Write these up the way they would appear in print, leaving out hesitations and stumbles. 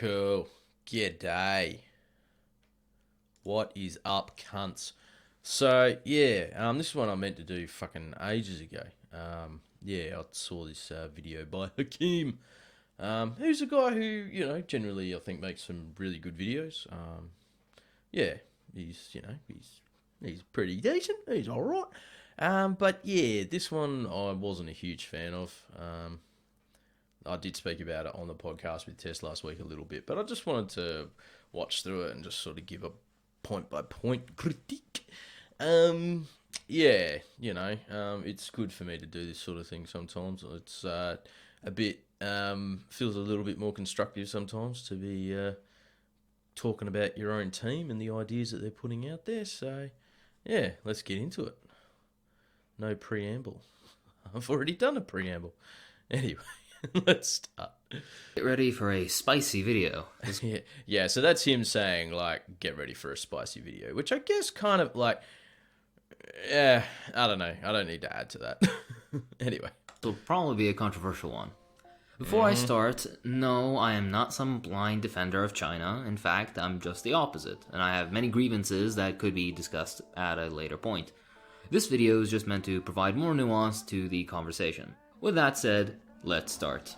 Cool. G'day. What is up, cunts? So, yeah, this is one I meant to do fucking ages ago. I saw this video by Hakim, who's a guy who, generally I think makes some really good videos. Yeah, he's pretty decent. He's all right. But yeah, this one I wasn't a huge fan of. I did speak about it on the podcast with Tess last week a little bit, but I just wanted to watch through it and just sort of give a point by point critique. It's good for me to do this sort of thing sometimes. It's a bit feels a little bit more constructive sometimes to be talking about your own team and the ideas that they're putting out there. So yeah, let's get into it. No preamble. I've already done a preamble. Anyway. Let's start. Get ready for a spicy video. Yeah, so that's him saying, like, get ready for a spicy video, which I guess kind of, like, I don't know. I don't need to add to that. Anyway. It'll probably be a controversial one. Before I start, no, I am not some blind defender of China. In fact, I'm just the opposite, and I have many grievances that could be discussed at a later point. This video is just meant to provide more nuance to the conversation. With that said, let's start.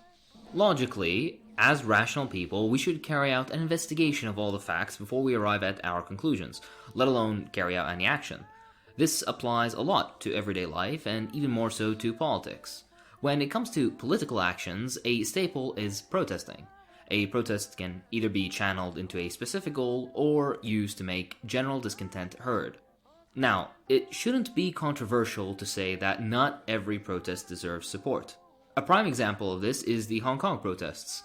Logically, as rational people, we should carry out an investigation of all the facts before we arrive at our conclusions, let alone carry out any action. This applies a lot to everyday life and even more so to politics. When it comes to political actions, a staple is protesting. A protest can either be channeled into a specific goal or used to make general discontent heard. Now, it shouldn't be controversial to say that not every protest deserves support. A prime example of this is the Hong Kong protests.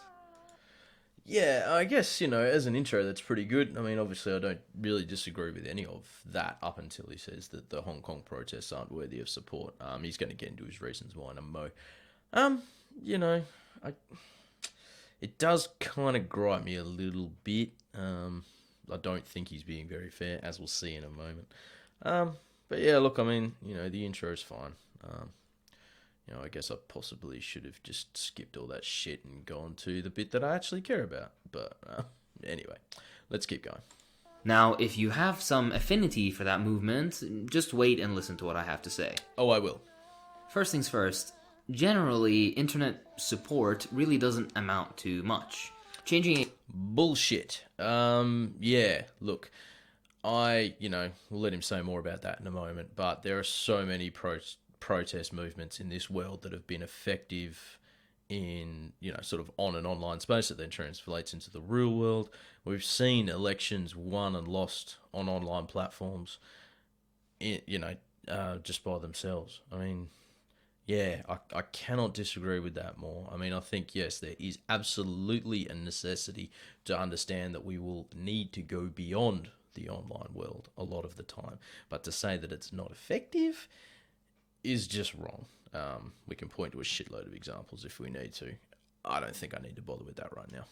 Yeah, I guess, as an intro, that's pretty good. I mean, obviously, I don't really disagree with any of that up until he says that the Hong Kong protests aren't worthy of support. He's going to get into his reasons why in a mo. It does kind of gripe me a little bit. I don't think he's being very fair, as we'll see in a moment. But yeah, look, I mean, the intro is fine. I guess I possibly should have just skipped all that shit and gone to the bit that I actually care about. But anyway, let's keep going. Now, if you have some affinity for that movement, just wait and listen to what I have to say. Oh, I will. First things first, generally, internet support really doesn't amount to much. Bullshit. Yeah, look, we'll let him say more about that in a moment, but there are so many protest movements in this world that have been effective in, sort of on an online space that then translates into the real world. We've seen elections won and lost on online platforms, just by themselves. I mean, yeah, I cannot disagree with that more. I mean, I think, yes, there is absolutely a necessity to understand that we will need to go beyond the online world a lot of the time. But to say that it's not effective is just wrong. We can point to a shitload of examples if we need to. I don't think I need to bother with that right now.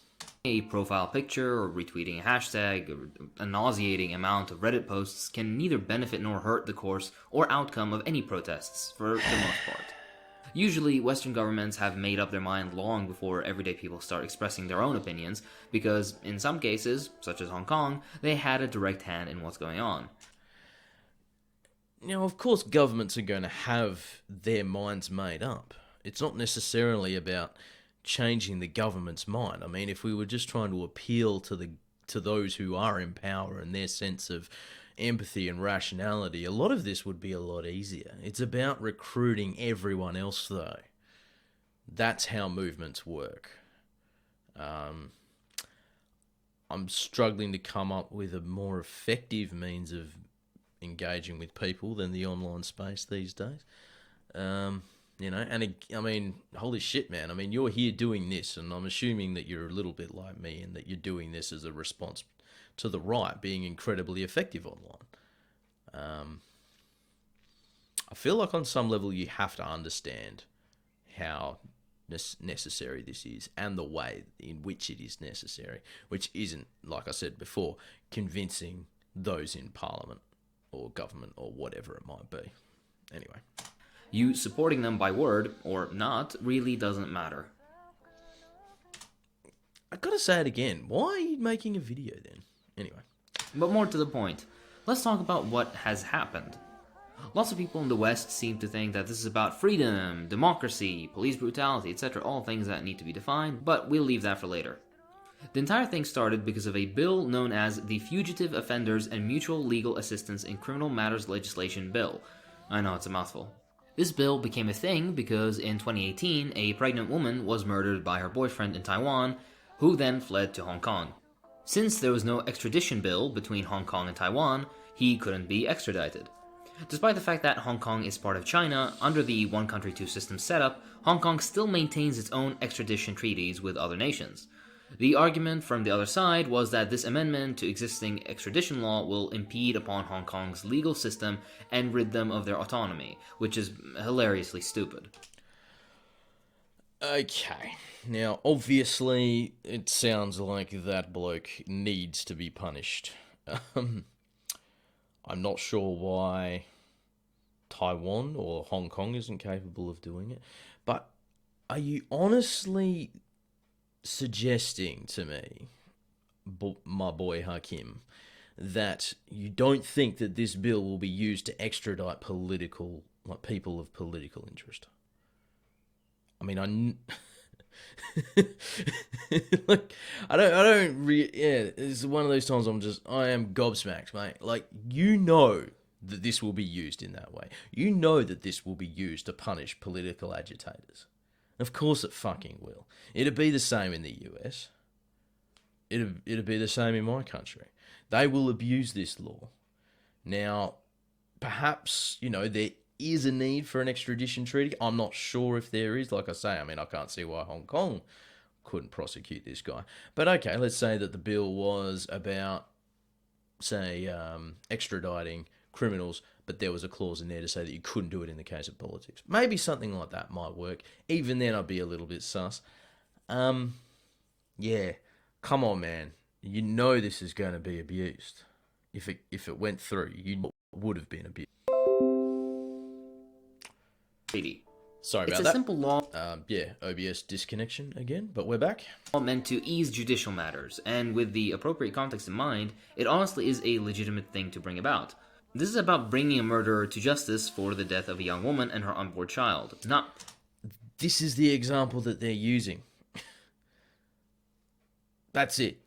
A profile picture or retweeting a hashtag or a nauseating amount of Reddit posts can neither benefit nor hurt the course or outcome of any protests, for the most part. Usually, Western governments have made up their mind long before everyday people start expressing their own opinions, because in some cases, such as Hong Kong, they had a direct hand in what's going on. Now, of course, governments are going to have their minds made up. It's not necessarily about changing the government's mind. I mean, if we were just trying to appeal to those who are in power and their sense of empathy and rationality, a lot of this would be a lot easier. It's about recruiting everyone else, though. That's how movements work. I'm struggling to come up with a more effective means of engaging with people than the online space these days. I mean, holy shit, man. I mean, you're here doing this, and I'm assuming that you're a little bit like me and that you're doing this as a response to the right being incredibly effective online. I feel like on some level you have to understand how necessary this is and the way in which it is necessary, which isn't, like I said before, convincing those in Parliament or government or whatever it might be. Anyway. You supporting them by word or not really doesn't matter. I gotta to say it again. Why are you making a video then? Anyway. But more to the point, let's talk about what has happened. Lots of people in the West seem to think that this is about freedom, democracy, police brutality, etc., all things that need to be defined, but we'll leave that for later. The entire thing started because of a bill known as the Fugitive Offenders and Mutual Legal Assistance in Criminal Matters Legislation Bill. I know, it's a mouthful. This bill became a thing because in 2018, a pregnant woman was murdered by her boyfriend in Taiwan, who then fled to Hong Kong. Since there was no extradition bill between Hong Kong and Taiwan, he couldn't be extradited. Despite the fact that Hong Kong is part of China, under the one country two system setup, Hong Kong still maintains its own extradition treaties with other nations. The argument from the other side was that this amendment to existing extradition law will impede upon Hong Kong's legal system and rid them of their autonomy, which is hilariously stupid. Okay. Now, obviously, it sounds like that bloke needs to be punished. I'm not sure why Taiwan or Hong Kong isn't capable of doing it, but are you honestly suggesting to me, my boy Hakim, that you don't think that this bill will be used to extradite people of political interest? I mean, it's one of those times I am gobsmacked, mate. Like, you know that this will be used in that way. You know that this will be used to punish political agitators. Of course it fucking will. It'd be the same in the US. It'd be the same in my country. They will abuse this law. Now, perhaps, there is a need for an extradition treaty. I'm not sure if there is. Like I say, I can't see why Hong Kong couldn't prosecute this guy. But okay, let's say that the bill was about, say, extraditing criminals, but there was a clause in there to say that you couldn't do it in the case of politics. Maybe something like that might work. Even then, I'd be a little bit sus. Yeah, come on, man. You know this is going to be abused. If it went through, you would have been abused. Sorry about that. It's a simple law. OBS disconnection again, but we're back. Meant to ease judicial matters, and with the appropriate context in mind, it honestly is a legitimate thing to bring about. This is about bringing a murderer to justice for the death of a young woman and her unborn child. This is the example that they're using. That's it.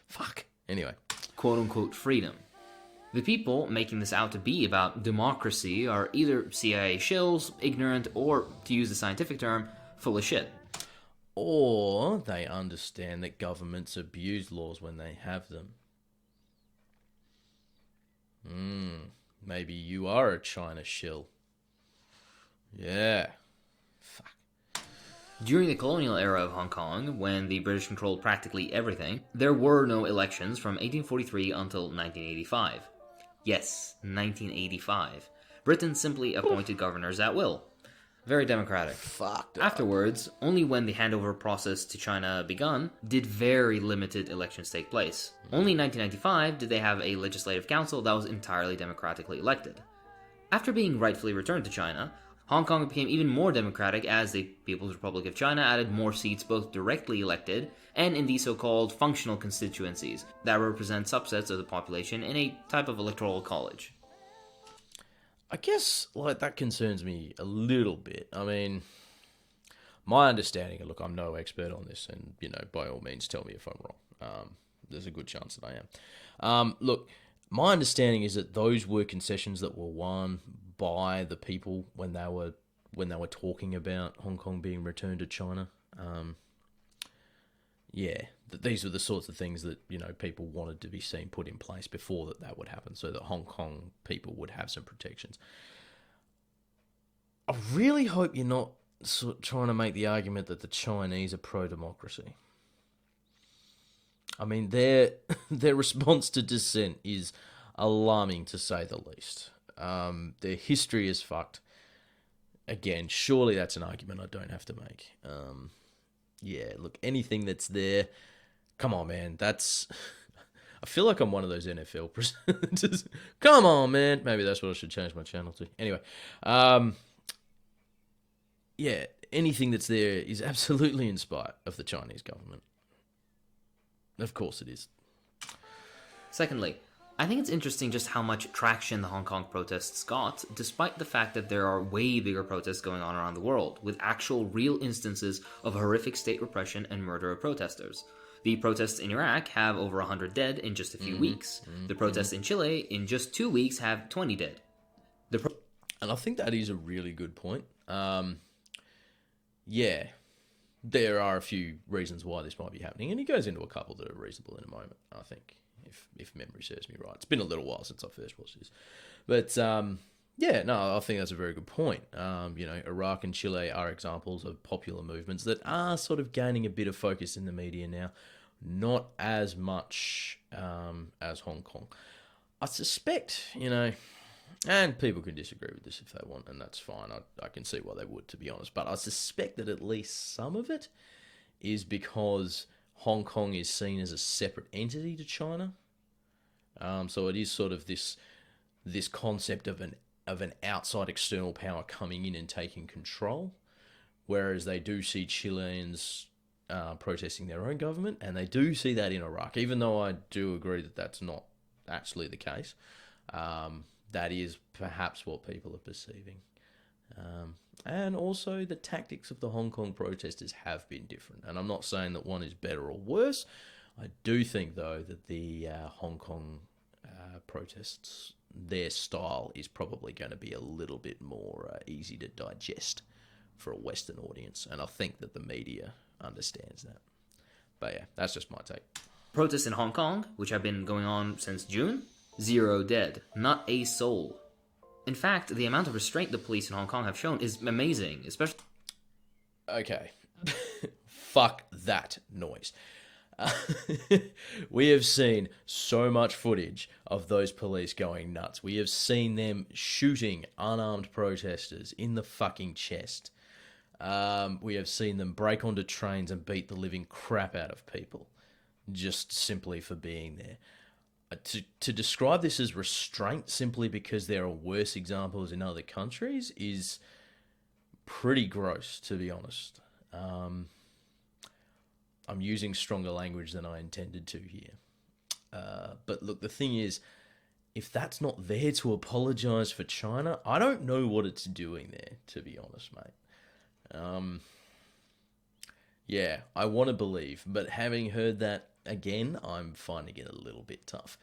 Fuck. Anyway. Quote-unquote freedom. The people making this out to be about democracy are either CIA shills, ignorant, or, to use the scientific term, full of shit. Or they understand that governments abuse laws when they have them. Maybe you are a China shill. Yeah. Fuck. During the colonial era of Hong Kong, when the British controlled practically everything, there were no elections from 1843 until 1985. Yes, 1985. Britain simply appointed governors at will. Very democratic. Fucked up. Afterwards, only when the handover process to China begun, did very limited elections take place. Only in 1995 did they have a legislative council that was entirely democratically elected. After being rightfully returned to China, Hong Kong became even more democratic as the People's Republic of China added more seats both directly elected and in the so-called functional constituencies that represent subsets of the population in a type of electoral college. I guess, that concerns me a little bit. I mean, my understanding, and look, I'm no expert on this, and, by all means, tell me if I'm wrong. There's a good chance that I am. Look, my understanding is that those were concessions that were won by the people when they were talking about Hong Kong being returned to China. These were the sorts of things that, people wanted to be seen put in place before that would happen, so that Hong Kong people would have some protections. I really hope you're not trying to make the argument that the Chinese are pro-democracy. I mean, their response to dissent is alarming, to say the least. Their history is fucked. Again, surely that's an argument I don't have to make. Look, anything that's there, come on, man. I feel like I'm one of those NFL presenters. Come on, man. Maybe that's what I should change my channel to. Anyway, anything that's there is absolutely in spite of the Chinese government. Of course it is. Secondly, I think it's interesting just how much traction the Hong Kong protests got, despite the fact that there are way bigger protests going on around the world, with actual real instances of horrific state repression and murder of protesters. The protests in Iraq have over 100 dead in just a few weeks. The protests in Chile, in just 2 weeks, have 20 dead. And I think that is a really good point. Yeah, there are a few reasons why this might be happening, and he goes into a couple that are reasonable in a moment, I think, if memory serves me right. It's been a little while since I first watched this. But, yeah, no, I think that's a very good point. Iraq and Chile are examples of popular movements that are sort of gaining a bit of focus in the media now. Not as much as Hong Kong. I suspect, and people can disagree with this if they want, and that's fine. I can see why they would, to be honest. But I suspect that at least some of it is because Hong Kong is seen as a separate entity to China. So it is sort of this concept of an outside external power coming in and taking control, whereas they do see Chileans protesting their own government, and they do see that in Iraq, even though I do agree that that's not actually the case. That is perhaps what people are perceiving. And also the tactics of the Hong Kong protesters have been different. And I'm not saying that one is better or worse. I do think, though, that the Hong Kong protests, their style is probably going to be a little bit more easy to digest for a Western audience. And I think that the media understands that. But yeah, that's just my take. Protests in Hong Kong, which have been going on since June, 0 dead, not a soul. In fact, the amount of restraint the police in Hong Kong have shown is amazing, especially... Okay. Fuck that noise. We have seen so much footage of those police going nuts. We have seen them shooting unarmed protesters in the fucking chest. We have seen them break onto trains and beat the living crap out of people, just simply for being there. To describe this as restraint simply because there are worse examples in other countries is pretty gross, to be honest. I'm using stronger language than I intended to here. But look, the thing is, if that's not there to apologise for China, I don't know what it's doing there, to be honest, mate. Yeah, I want to believe, but having heard that again, I'm finding it a little bit tough.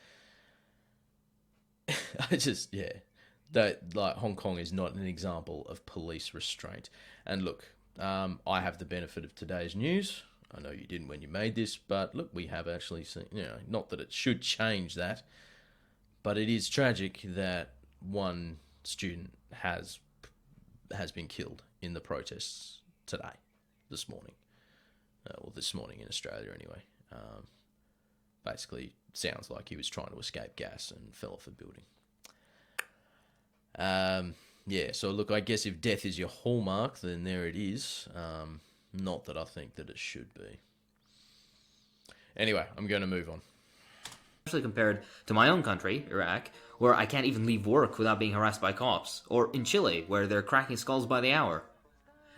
Hong Kong is not an example of police restraint. And look, I have the benefit of today's news. I know you didn't when you made this, but look, we have actually seen, not that it should change that, but it is tragic that one student has been killed in the protests this morning in Australia anyway. Basically, sounds like he was trying to escape gas and fell off a building. So look, I guess if death is your hallmark, then there it is. Not that I think that it should be. Anyway, I'm going to move on. Especially compared to my own country, Iraq, where I can't even leave work without being harassed by cops, or in Chile, where they're cracking skulls by the hour.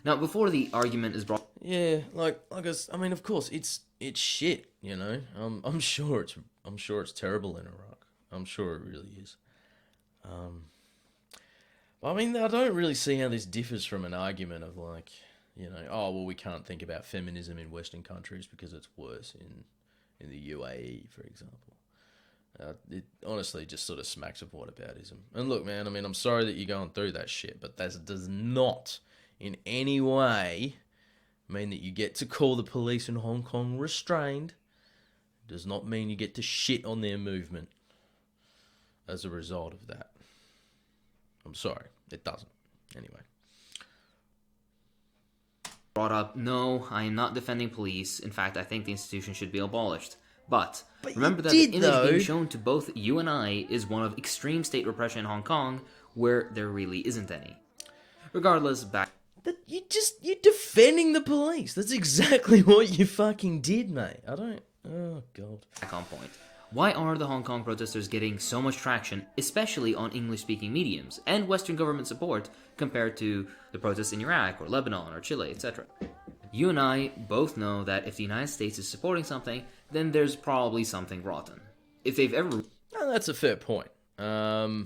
Now, before the argument is brought... Yeah, of course, it's shit, I'm sure it's terrible in Iraq. I'm sure it really is. I don't really see how this differs from an argument of we can't think about feminism in Western countries because it's worse in the UAE, for example. It honestly just sort of smacks of whataboutism. And look, man, I'm sorry that you're going through that shit, but that does not in any way mean that you get to call the police in Hong Kong restrained. It does not mean you get to shit on their movement as a result of that. I'm sorry, it doesn't. Anyway. Brought up, no, I am not defending police. In fact, I think the institution should be abolished. But remember that the image being shown to both you and I is one of extreme state repression in Hong Kong, where there really isn't any. Regardless, You're defending the police. That's exactly what you fucking did, mate. Oh, God. Back on point. Why are the Hong Kong protesters getting so much traction, especially on English-speaking mediums, and Western government support compared to the protests in Iraq or Lebanon or Chile, etc.? You and I both know that if the United States is supporting something, then there's probably something rotten. If they've ever... Oh, that's a fair point. Yeah.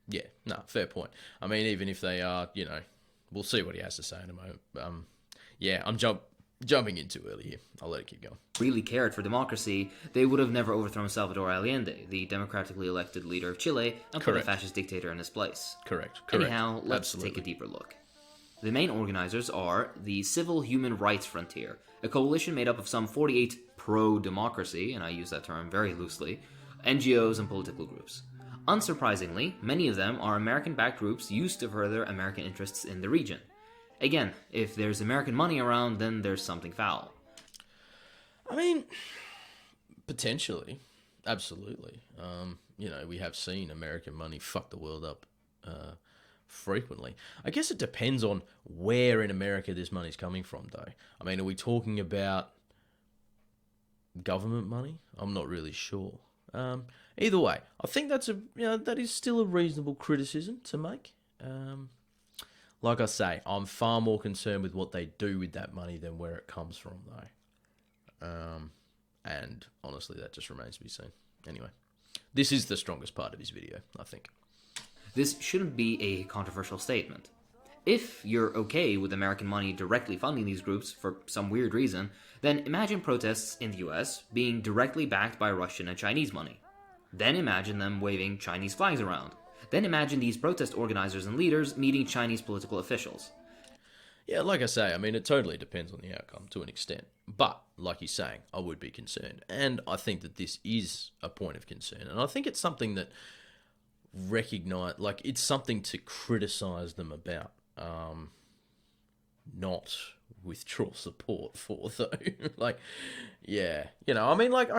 Yeah, no, fair point. I mean, even if they are, we'll see what he has to say in a moment. Yeah, I'm jumping in too early here. I'll let it keep going. Really cared for democracy, they would have never overthrown Salvador Allende, the democratically elected leader of Chile, and put a fascist dictator in his place. Correct. Anyhow, let's take a deeper look. The main organizers are the Civil Human Rights Frontier, a coalition made up of some 48 pro-democracy, and I use that term very loosely, NGOs and political groups. Unsurprisingly, many of them are American-backed groups used to further American interests in the region. Again, if there's American money around, then there's something foul. I mean, potentially. Absolutely. We have seen American money fuck the world up frequently. I guess it depends on where in America this money's coming from, though. I mean, are we talking about government money? I'm not really sure. Either way, I think that is still a reasonable criticism to make. Like I say, I'm far more concerned with what they do with that money than where it comes from, though. And honestly, that just remains to be seen. Anyway, this is the strongest part of his video, I think. This shouldn't be a controversial statement. If you're okay with American money directly funding these groups for some weird reason, then imagine protests in the US being directly backed by Russian and Chinese money. Then imagine them waving Chinese flags around. Then imagine these protest organizers and leaders meeting Chinese political officials. Yeah, like I say, I mean, it totally depends on the outcome to an extent. But, like he's saying, I would be concerned. And I think that this is a point of concern. And I think it's something that it's something to criticize them about. Not withdraw support for, though. I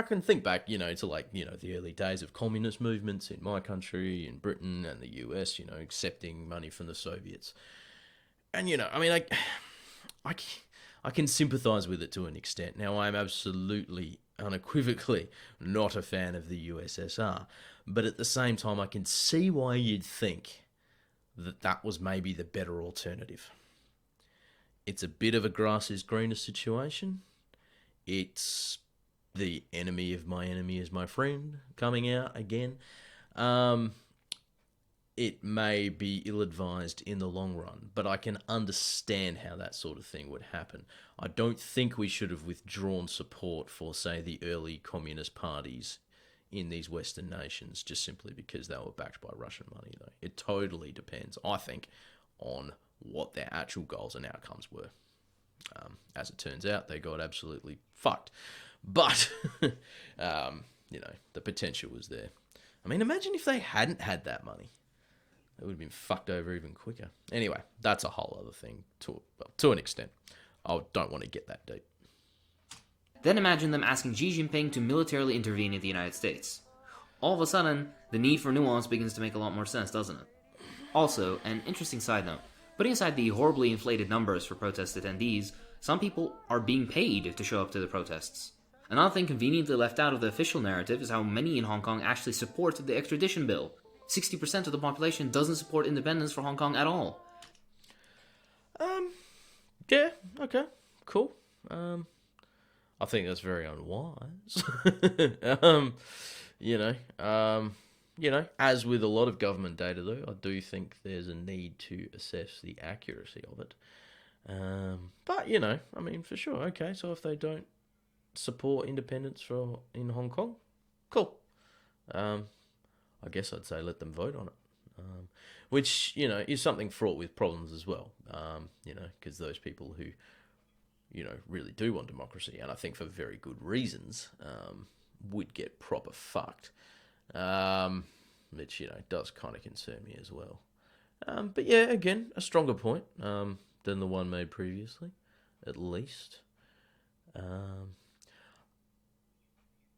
can think back, to the early days of communist movements in my country, in Britain and the US, accepting money from the Soviets. And, I can sympathize with it to an extent. Now, I'm absolutely, unequivocally not a fan of the USSR. But at the same time, I can see why you'd think that was maybe the better alternative. It's a bit of a grass is greener situation. It's the enemy of my enemy is my friend coming out again. It may be ill-advised in the long run, but I can understand how that sort of thing would happen. I don't think we should have withdrawn support for, say, the early communist parties in these Western nations just simply because they were backed by Russian money, though. It totally depends, I think, on what their actual goals and outcomes were. As it turns out, they got absolutely fucked. But, the potential was there. I mean, imagine if they hadn't had that money. They would have been fucked over even quicker. Anyway, that's a whole other thing to an extent. I don't want to get that deep. Then imagine them asking Xi Jinping to militarily intervene in the United States. All of a sudden, the need for nuance begins to make a lot more sense, doesn't it? Also, an interesting side note, putting aside the horribly inflated numbers for protest attendees, some people are being paid to show up to the protests. Another thing conveniently left out of the official narrative is how many in Hong Kong actually support the extradition bill. 60% of the population doesn't support independence for Hong Kong at all. Yeah, okay, cool. I think that's very unwise. As with a lot of government data, though, I do think there's a need to assess the accuracy of it. But, for sure, okay, so if they don't support independence in Hong Kong, cool. I guess I'd say let them vote on it. Which, is something fraught with problems as well. Because those people who, really do want democracy, and I think for very good reasons, would get proper fucked. Which, does kind of concern me as well. But yeah, again, a stronger point than the one made previously, at least.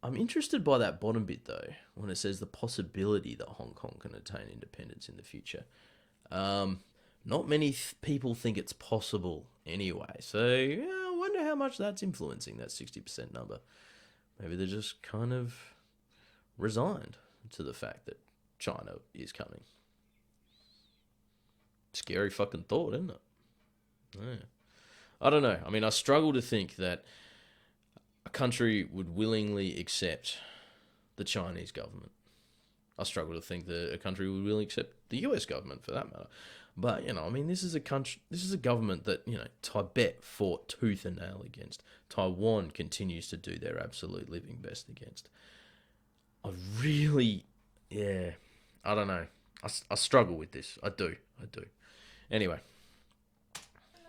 I'm interested by that bottom bit, though, when it says the possibility that Hong Kong can attain independence in the future. Not many people think it's possible anyway, so I wonder how much that's influencing that 60% number. Maybe they're just kind of resigned to the fact that China is coming. Scary fucking thought, isn't it? Yeah. I don't know. I mean, I struggle to think that a country would willingly accept the Chinese government. I struggle to think that a country would willingly accept the US government, for that matter. But, you know, I mean, this is a government that, you know, Tibet fought tooth and nail against. Taiwan continues to do their absolute living best against. I really, yeah, I don't know. I struggle with this. I do. Anyway.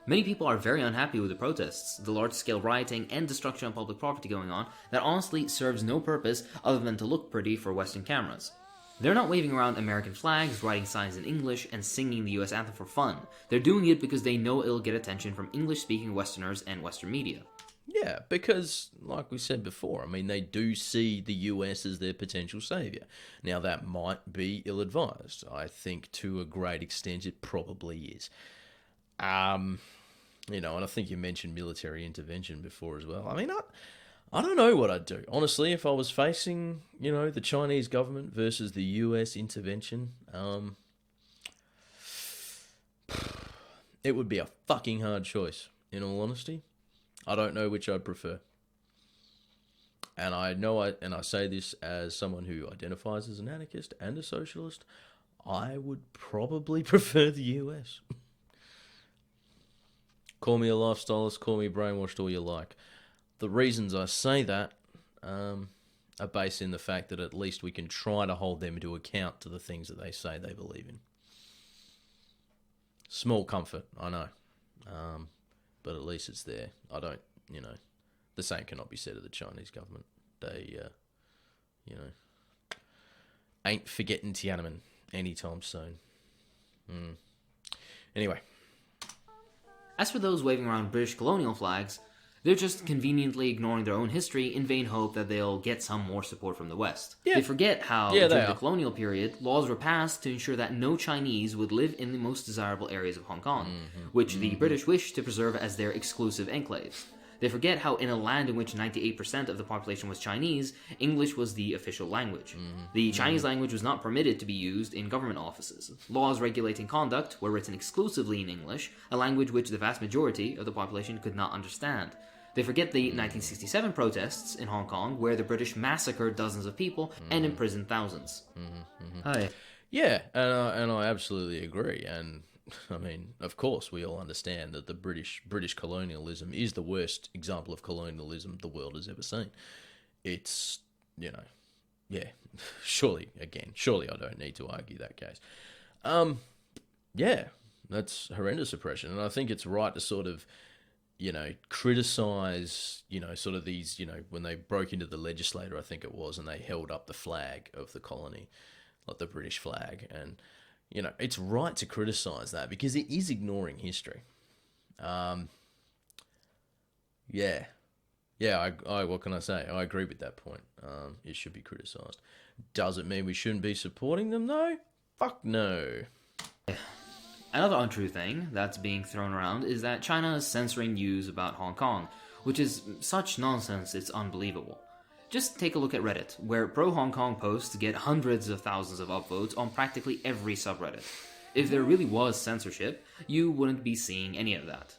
Many people are very unhappy with the protests, the large-scale rioting and destruction of public property going on that honestly serves no purpose other than to look pretty for Western cameras. They're not waving around American flags, writing signs in English, and singing the US anthem for fun. They're doing it because they know it'll get attention from English-speaking Westerners and Western media. Yeah, because, like we said before, I mean, they do see the US as their potential saviour. Now, that might be ill-advised. I think to a great extent it probably is. You know, and I think you mentioned military intervention before as well. I mean, I don't know what I'd do. Honestly, if I was facing, you know, the Chinese government versus the US intervention, it would be a fucking hard choice, in all honesty. I don't know which I'd prefer. And I say this as someone who identifies as an anarchist and a socialist, I would probably prefer the US. Call me a lifestylist, call me brainwashed, all you like. The reasons I say that are based in the fact that at least we can try to hold them to account to the things that they say they believe in. Small comfort, I know. But at least it's there. I don't, you know, the same cannot be said of the Chinese government. They, you know, ain't forgetting Tiananmen anytime soon. Anyway. As for those waving around British colonial flags, they're just conveniently ignoring their own history in vain hope that they'll get some more support from the West. Yeah. They forget how, during the colonial period, laws were passed to ensure that no Chinese would live in the most desirable areas of Hong Kong, which the British wished to preserve as their exclusive enclaves. They forget how in a land in which 98% of the population was Chinese, English was the official language. The Chinese language was not permitted to be used in government offices. Laws regulating conduct were written exclusively in English, a language which the vast majority of the population could not understand. They forget the 1967 protests in Hong Kong, where the British massacred dozens of people and imprisoned thousands. Hi. Yeah, and I absolutely agree. And I mean, of course, we all understand that the British colonialism is the worst example of colonialism the world has ever seen. It's, you know, yeah, surely I don't need to argue that case. Yeah, that's horrendous oppression, and I think it's right to sort of, you know, criticize, you know, sort of these, you know, when they broke into the legislature, I think it was, and they held up the flag of the colony, like the British flag, and you know, it's right to criticize that because it is ignoring history. Yeah, what can I say? I agree with that point. It should be criticized. Does it mean we shouldn't be supporting them though? Fuck no. Another untrue thing that's being thrown around is that China is censoring news about Hong Kong, which is such nonsense it's unbelievable. Just take a look at Reddit, where pro-Hong Kong posts get hundreds of thousands of upvotes on practically every subreddit. If there really was censorship, you wouldn't be seeing any of that.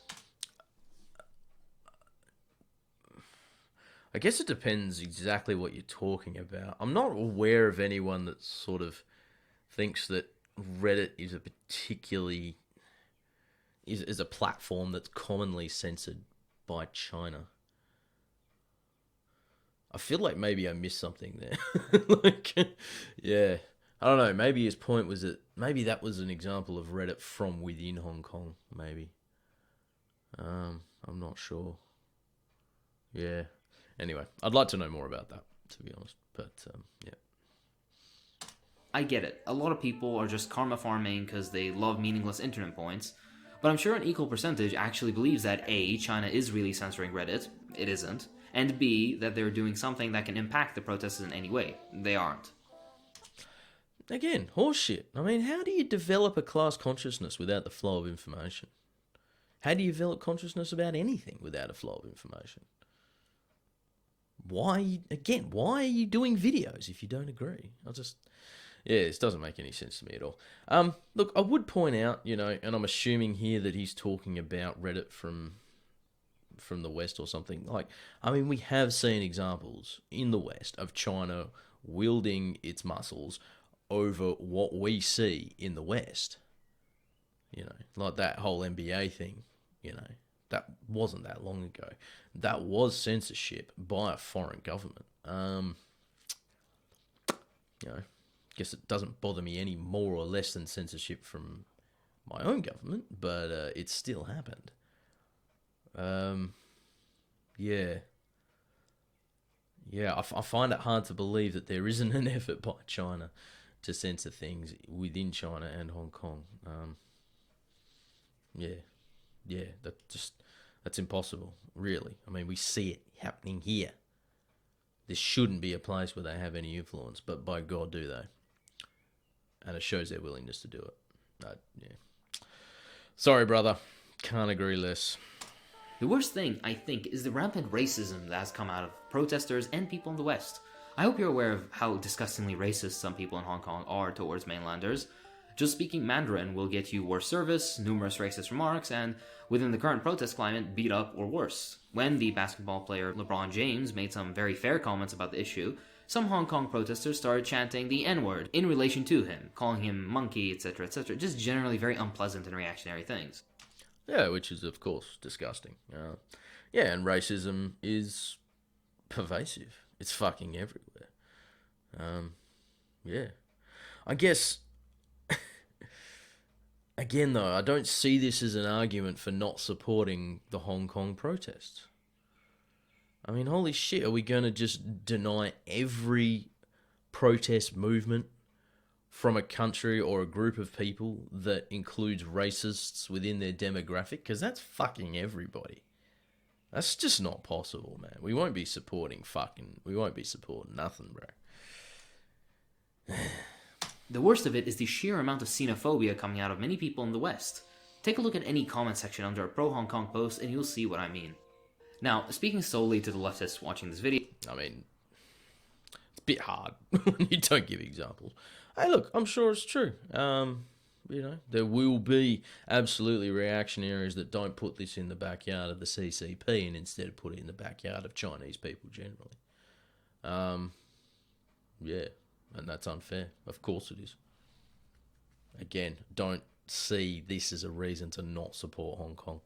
I guess it depends exactly what you're talking about. I'm not aware of anyone that sort of thinks that Reddit is a particularly is a platform that's commonly censored by China. I feel like maybe I missed something there. Like, yeah, I don't know. Maybe his point was that maybe that was an example of Reddit from within Hong Kong. Maybe. I'm not sure. Yeah. Anyway, I'd like to know more about that, to be honest. But yeah. I get it. A lot of people are just karma farming because they love meaningless internet points. But I'm sure an equal percentage actually believes that A, China is really censoring Reddit. It isn't. And B, that they're doing something that can impact the protests in any way. They aren't. Again, horseshit. I mean, how do you develop a class consciousness without the flow of information? How do you develop consciousness about anything without a flow of information? why are you doing videos if you don't agree? Yeah, this doesn't make any sense to me at all. Look, I would point out, and I'm assuming here that he's talking about Reddit from the West or something. Like, I mean, we have seen examples in the West of China wielding its muscles over what we see in the West. Like that whole NBA thing, that wasn't that long ago. That was censorship by a foreign government. Guess it doesn't bother me any more or less than censorship from my own government, but it still happened. Yeah. Yeah, I find it hard to believe that there isn't an effort by China to censor things within China and Hong Kong. Yeah, that's impossible, really. I mean, we see it happening here. This shouldn't be a place where they have any influence, but by God, do they? And it shows their willingness to do it. Yeah. Sorry, brother. Can't agree less. The worst thing, I think, is the rampant racism that has come out of protesters and people in the West. I hope you're aware of how disgustingly racist some people in Hong Kong are towards mainlanders. Just speaking Mandarin will get you worse service, numerous racist remarks, and within the current protest climate, beat up or worse. When the basketball player LeBron James made some very fair comments about the issue, some Hong Kong protesters started chanting the N-word in relation to him, calling him monkey, etc., etc., just generally very unpleasant and reactionary things. Yeah, which is, of course, disgusting. Yeah, and racism is pervasive. It's fucking everywhere. Yeah. I guess, again, though, I don't see this as an argument for not supporting the Hong Kong protests. I mean, holy shit, are we going to just deny every protest movement from a country or a group of people that includes racists within their demographic? Because that's fucking everybody. That's just not possible, man. We won't be supporting nothing, bro. The worst of it is the sheer amount of xenophobia coming out of many people in the West. Take a look at any comment section under a pro-Hong Kong post and you'll see what I mean. Now, speaking solely to the leftists watching this video... I mean, it's a bit hard when you don't give examples. Hey, look, I'm sure it's true. There will be absolutely reactionaries that don't put this in the backyard of the CCP and instead put it in the backyard of Chinese people generally. Yeah, and that's unfair. Of course it is. Again, don't see this as a reason to not support Hong Kong.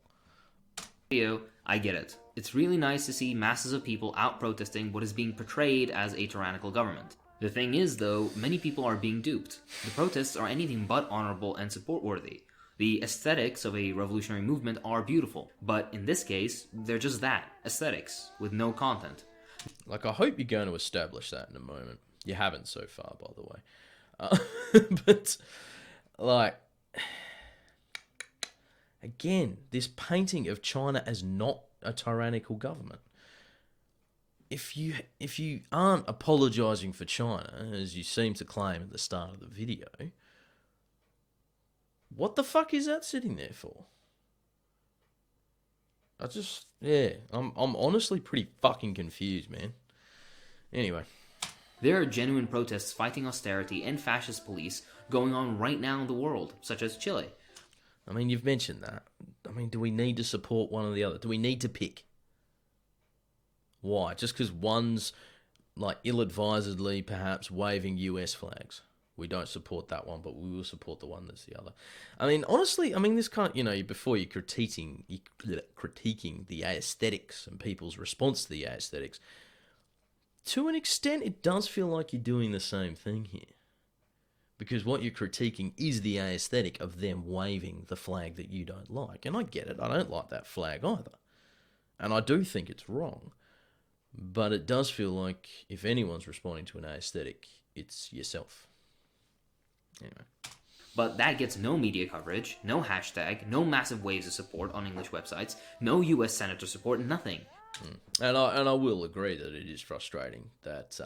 I get it. It's really nice to see masses of people out protesting what is being portrayed as a tyrannical government. The thing is, though, many people are being duped. The protests are anything but honorable and support-worthy. The aesthetics of a revolutionary movement are beautiful, but in this case, they're just that, aesthetics, with no content. Like, I hope you're going to establish that in a moment. You haven't so far, by the way. But, like, again, this painting of China as not a tyrannical government. If you aren't apologising for China, as you seem to claim at the start of the video, what the fuck is that sitting there for? I'm honestly pretty fucking confused, man. Anyway. There are genuine protests fighting austerity and fascist police going on right now in the world, such as Chile. I mean, you've mentioned that. I mean, do we need to support one or the other? Do we need to pick? Why? Just because one's, like, ill-advisedly perhaps waving US flags. We don't support that one, but we will support the one that's the other. I mean, honestly, this kind of, before you're critiquing the aesthetics and people's response to the aesthetics, to an extent, it does feel like you're doing the same thing here. Because what you're critiquing is the aesthetic of them waving the flag that you don't like. And I get it. I don't like that flag either. And I do think it's wrong. But it does feel like if anyone's responding to an aesthetic, it's yourself. Anyway. But that gets no media coverage, no hashtag, no massive waves of support on English websites, no US senator support, nothing. And I will agree that it is frustrating that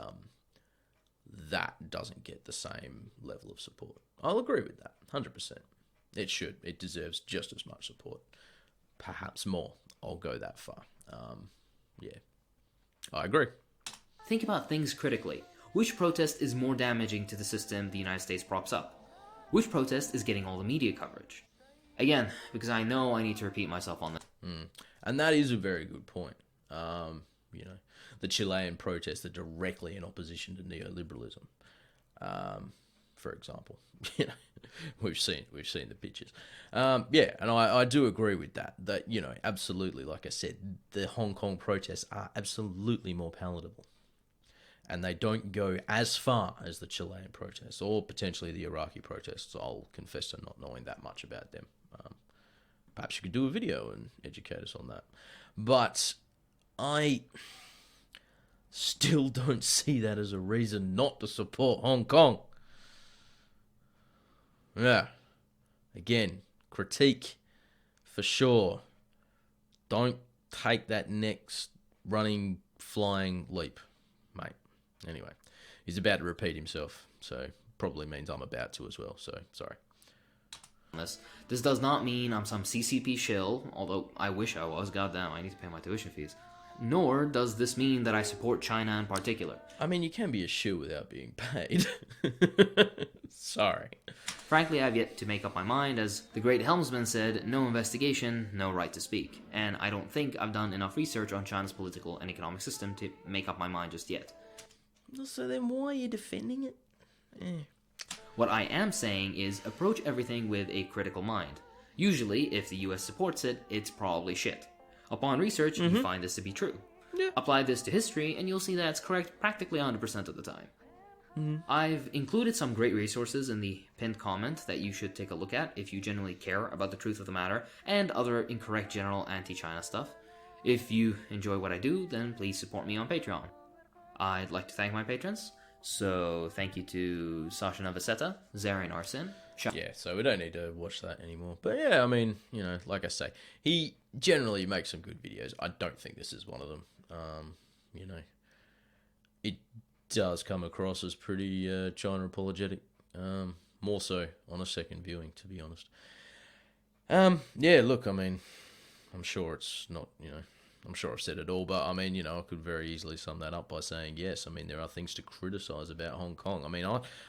that doesn't get the same level of support. I'll agree with that, 100%. It should. It deserves just as much support. Perhaps more. I'll go that far. Yeah. I agree. Think about things critically. Which protest is more damaging to the system the United States props up? Which protest is getting all the media coverage? Again, because I know I need to repeat myself on this. And that is a very good point. The Chilean protests are directly in opposition to neoliberalism. For example, we've seen the pictures. And I do agree with that. That absolutely, like I said, the Hong Kong protests are absolutely more palatable, and they don't go as far as the Chilean protests or potentially the Iraqi protests. I'll confess to not knowing that much about them. Perhaps you could do a video and educate us on that. But I still don't see that as a reason not to support Hong Kong. Yeah. Again, critique for sure. Don't take that next running, flying leap, mate. Anyway, he's about to repeat himself, so probably means I'm about to as well, so sorry. This does not mean I'm some CCP shill, although I wish I was. Goddamn, I need to pay my tuition fees. Nor does this mean that I support China in particular. I mean, you can be a shill without being paid. Sorry. Frankly, I've yet to make up my mind. As the great helmsman said, no investigation, no right to speak. And I don't think I've done enough research on China's political and economic system to make up my mind just yet. So then why are you defending it? What I am saying is approach everything with a critical mind. Usually, if the US supports it, it's probably shit. Upon research, you find this to be true. Yeah. Apply this to history, and you'll see that it's correct practically 100% of the time. I've included some great resources in the pinned comment that you should take a look at if you genuinely care about the truth of the matter and other incorrect general anti-China stuff. If you enjoy what I do, then please support me on Patreon. I'd like to thank my patrons. So thank you to Sasha Navaseta, Zarian Arsin. Yeah, so we don't need to watch that anymore. But yeah, I mean, like I say, he generally makes some good videos. I don't think this is one of them. It does come across as pretty China apologetic. More so on a second viewing, to be honest. Yeah, look, I mean, I'm sure it's not, I'm sure I've said it all, but I mean, I could very easily sum that up by saying, yes, I mean, there are things to criticize about Hong Kong. I mean,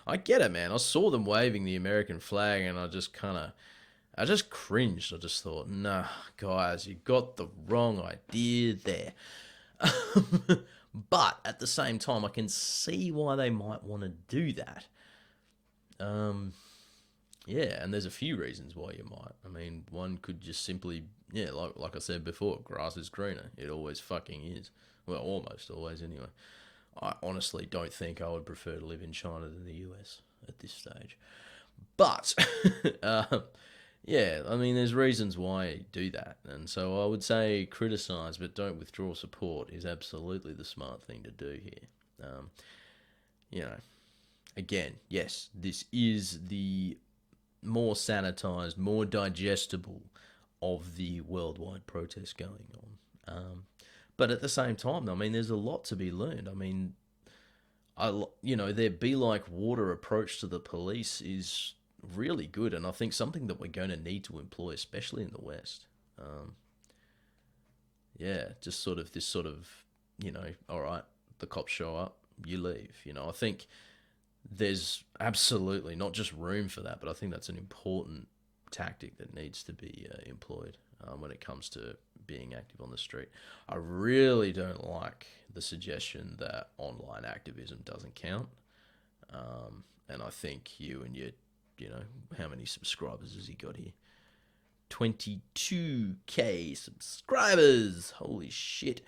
I get it, man. I saw them waving the American flag and I just cringed. I just thought, nah, guys, you got the wrong idea there. But at the same time, I can see why they might want to do that. Yeah, and there's a few reasons why you might. I mean, one could just simply, like I said before, grass is greener. It always fucking is. Well, almost always anyway. I honestly don't think I would prefer to live in China than the US at this stage. But, yeah, I mean, there's reasons why you do that. And so I would say criticize, but don't withdraw support is absolutely the smart thing to do here. Again, yes, this is the more sanitized, more digestible of the worldwide protests going on. But at the same time, I mean, there's a lot to be learned. I mean, their be like water approach to the police is really good, and I think something that we're going to need to employ, especially in the West. Just sort of this all right, the cops show up, you leave. I think there's absolutely not just room for that, but I think that's an important tactic that needs to be employed when it comes to being active on the street. I really don't like the suggestion that online activism doesn't count. And I think you and your, how many subscribers has he got here? 22k subscribers. Holy shit.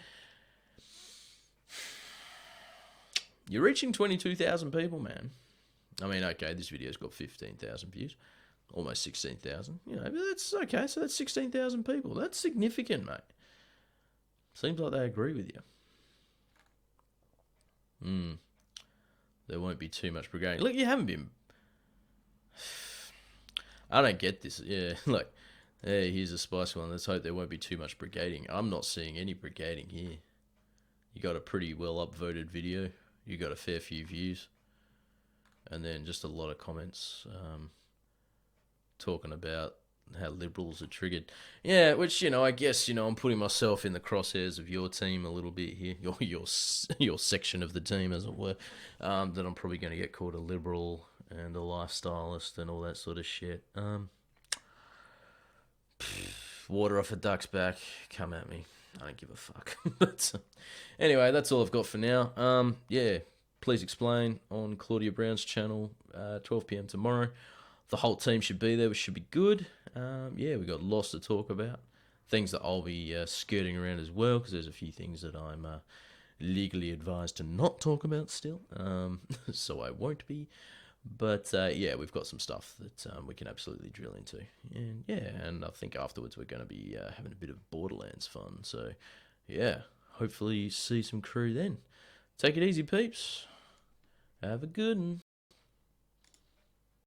You're reaching 22,000 people, man. I mean, okay, this video's got 15,000 views. Almost 16,000. But that's okay. So that's 16,000 people. That's significant, mate. Seems like they agree with you. There won't be too much brigading. Look, you haven't been... I don't get this. Yeah, look. Hey, here's a spicy one. Let's hope there won't be too much brigading. I'm not seeing any brigading here. You got a pretty well upvoted video. You got a fair few views. And then just a lot of comments talking about how liberals are triggered. Yeah, which I guess I'm putting myself in the crosshairs of your team a little bit here, your section of the team, as it were. That I'm probably going to get called a liberal and a lifestylist and all that sort of shit. Water off a duck's back. Come at me. I don't give a fuck. But anyway, that's all I've got for now. Yeah, please explain on Claudia Brown's channel, 12 p.m. tomorrow. The whole team should be there, which should be good. Yeah, we've got lots to talk about. Things that I'll be skirting around as well, because there's a few things that I'm legally advised to not talk about still. So I won't be. But yeah, we've got some stuff that we can absolutely drill into. And yeah, and I think afterwards we're going to be having a bit of Borderlands fun. So yeah, hopefully see some crew then. Take it easy, peeps. Have a good one.